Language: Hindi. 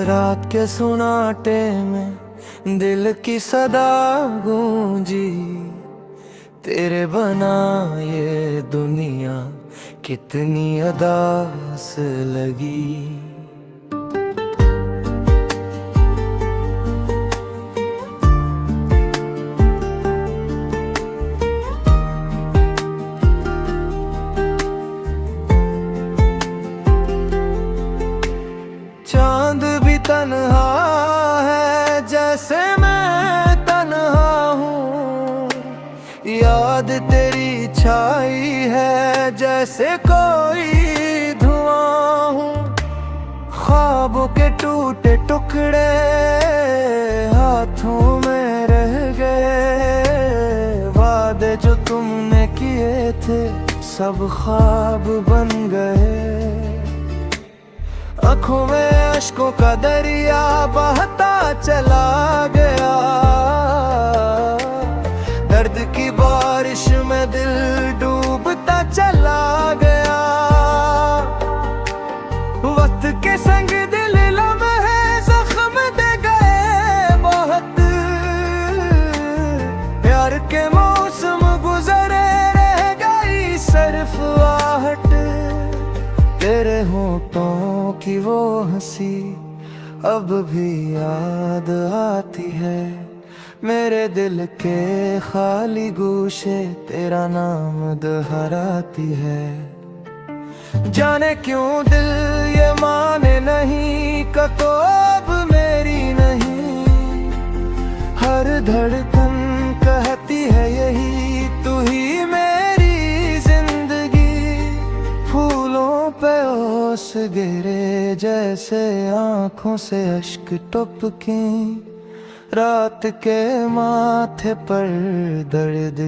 रात के सुनाटे में दिल की सदा गूंजी, तेरे बना ये दुनिया कितनी अदास लगी। चांद भी तन्हा है जैसे मैं तन्हा हूँ, याद तेरी छाई है जैसे कोई धुआं हूँ। ख्वाबों के टूटे टुकड़े हाथों में रह गए, वादे जो तुमने किए थे सब ख्वाब बन गए। आँखों में अश्कों का दरिया बहता चला गया, दर्द की बारिश में दिल डूबता चला गया। वक्त के संग दिल लम्हे जख्म दे गए बहुत, प्यार के मौसम गुजरे रह गई सिर्फ आहट। तेरे होठों की वो हंसी अब भी याद आती है, मेरे दिल के खाली गूशे तेरा नाम दोहराती है। जाने क्यों दिल ये माने नहीं कि अब मेरी नहीं, हर धड़कन कहती है यही तू ही मेरी जिंदगी। फूलों पे ओस गिरे जैसे आँखों से अश्क टपके, रात के माथे पर दर्द